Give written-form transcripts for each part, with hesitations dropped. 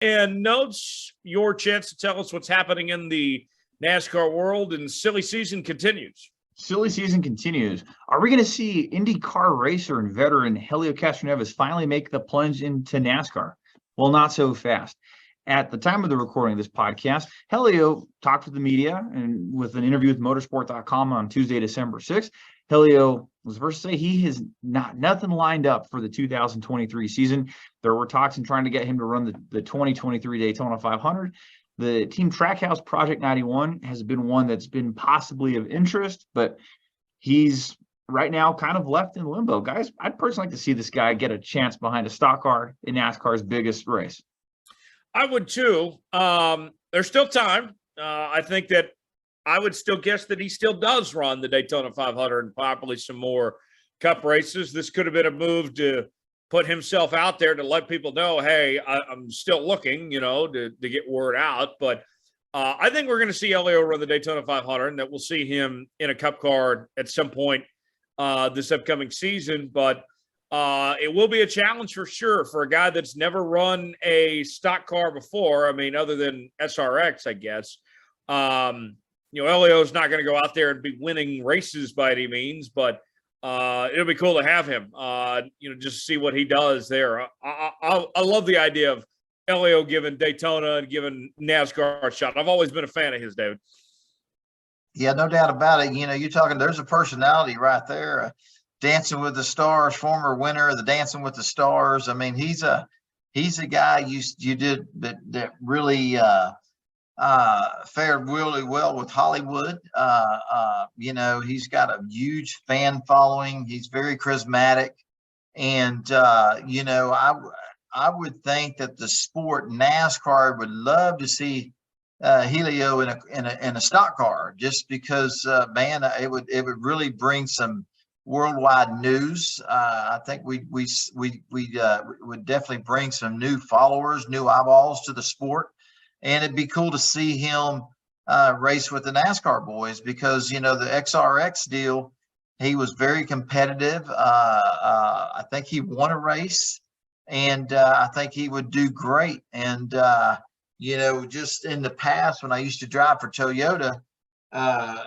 and notes. Your chance to tell us what's happening in the NASCAR world, and silly season continues. Silly season continues. Are we going to see IndyCar racer and veteran Helio Castroneves finally make the plunge into NASCAR? Well, not so fast. At the time of the recording of this podcast, Helio talked with the media and with an interview with motorsport.com on Tuesday, December 6th. Helio was the first to say he has nothing lined up for the 2023 season. There were talks in trying to get him to run the 2023 Daytona 500. The Team Trackhouse Project 91 has been one that's been possibly of interest, but he's right now kind of left in limbo. Guys, I'd personally like to see this guy get a chance behind a stock car in NASCAR's biggest race. I would too. There's still time. I think that I would still guess that he still does run the Daytona 500 and probably some more Cup races. This could have been a move to put himself out there to let people know, hey, I'm still looking, to get word out. But I think we're going to see Helio run the Daytona 500, and that we'll see him in a Cup car at some point this upcoming season. But it will be a challenge for sure for a guy that's never run a stock car before. I mean, other than SRX, I guess. Helio's not going to go out there and be winning races by any means, but it'll be cool to have him, just see what he does there. I love the idea of Helio giving Daytona and giving NASCAR a shot. I've always been a fan of his, David. Yeah, no doubt about it. You're talking, there's a personality right there. Dancing with the Stars, former winner of the Dancing with the Stars. I mean, he's a guy you did that really fared really well with Hollywood. He's got a huge fan following. He's very charismatic, and I would think that the sport NASCAR would love to see Helio in a stock car, just because it would really bring some worldwide news. I think we would definitely bring some new followers, new eyeballs to the sport. And it'd be cool to see him race with the NASCAR boys, because, the XRX deal, he was very competitive. I think he won a race, and I think he would do great. And, just in the past, when I used to drive for Toyota,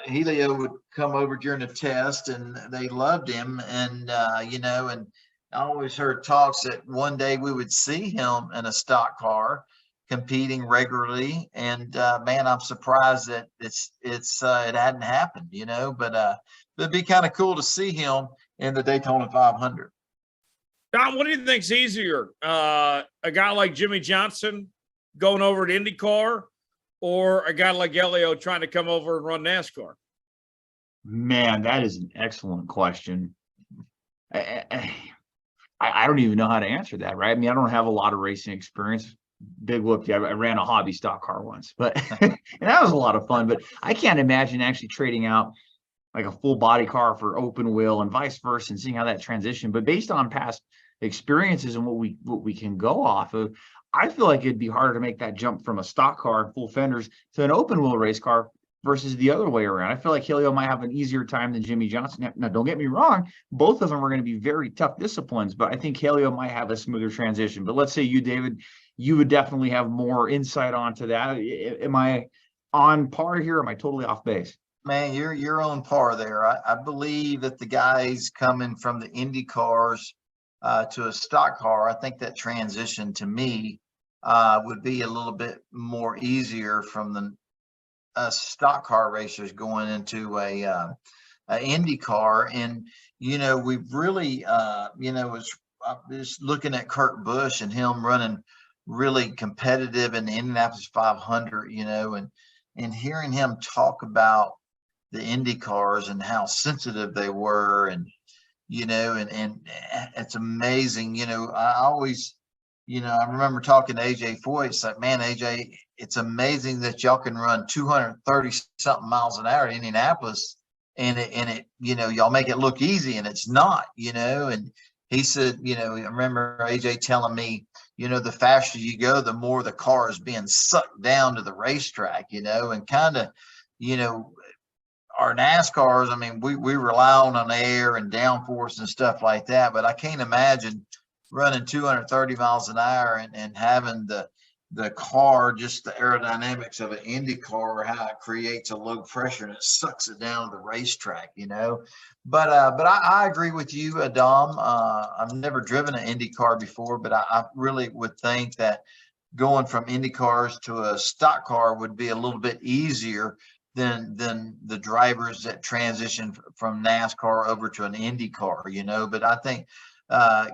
Helio would come over during the test, and they loved him. And, and I always heard talks that one day we would see him in a stock car competing regularly. And I'm surprised that it hadn't happened, but it'd be kind of cool to see him in the Daytona 500. Don, what do you think's easier? A guy like Jimmy Johnson going over to IndyCar, or a guy like Helio trying to come over and run NASCAR? Man, that is an excellent question. I don't even know how to answer that, right? I mean, I don't have a lot of racing experience. Big whoop. I ran a hobby stock car once, but and that was a lot of fun. But I can't imagine actually trading out like a full body car for open wheel and vice versa, and seeing how that transition. But based on past experiences and what we can go off of, I feel like it'd be harder to make that jump from a stock car, full fenders, to an open wheel race car versus the other way around. I feel like Helio might have an easier time than Jimmy Johnson. Now, don't get me wrong, both of them are going to be very tough disciplines, but I think Helio might have a smoother transition. But let's say you, David, you would definitely have more insight onto that. Am I on par here? Am I totally off base? Man, you're on par there. I believe that the guys coming from the Indy cars to a stock car, I think that transition to me would be a little bit more easier from the stock car racers going into a Indy car. And we've really was just looking at Kurt Busch and him running really competitive in the Indianapolis 500, and hearing him talk about the Indy cars and how sensitive they were, and and it's amazing. I always, I remember talking to AJ Foyt. It's like, man, AJ, it's amazing that y'all can run 230 something miles an hour in Indianapolis, and it y'all make it look easy, and it's not, And he said, I remember AJ telling me, the faster you go, the more the car is being sucked down to the racetrack, and kind of, our NASCARs, I mean, we rely on air and downforce and stuff like that, but I can't imagine running 230 miles an hour and having the the car, just the aerodynamics of an Indy car, how it creates a low pressure and it sucks it down to the racetrack, you know. But I agree with you, Dom. I've never driven an Indy car before, but I really would think that going from Indy cars to a stock car would be a little bit easier than the drivers that transition from NASCAR over to an Indy car, you know. But I think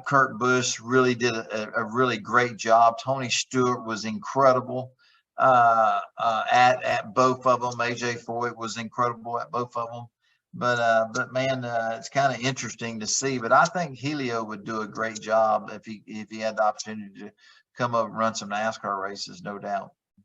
Kurt Busch really did a really great job. Tony Stewart was incredible at both of them. AJ Foyt was incredible at both of them. But man, it's kind of interesting to see. But I think Helio would do a great job if he had the opportunity to come up and run some NASCAR races, no doubt.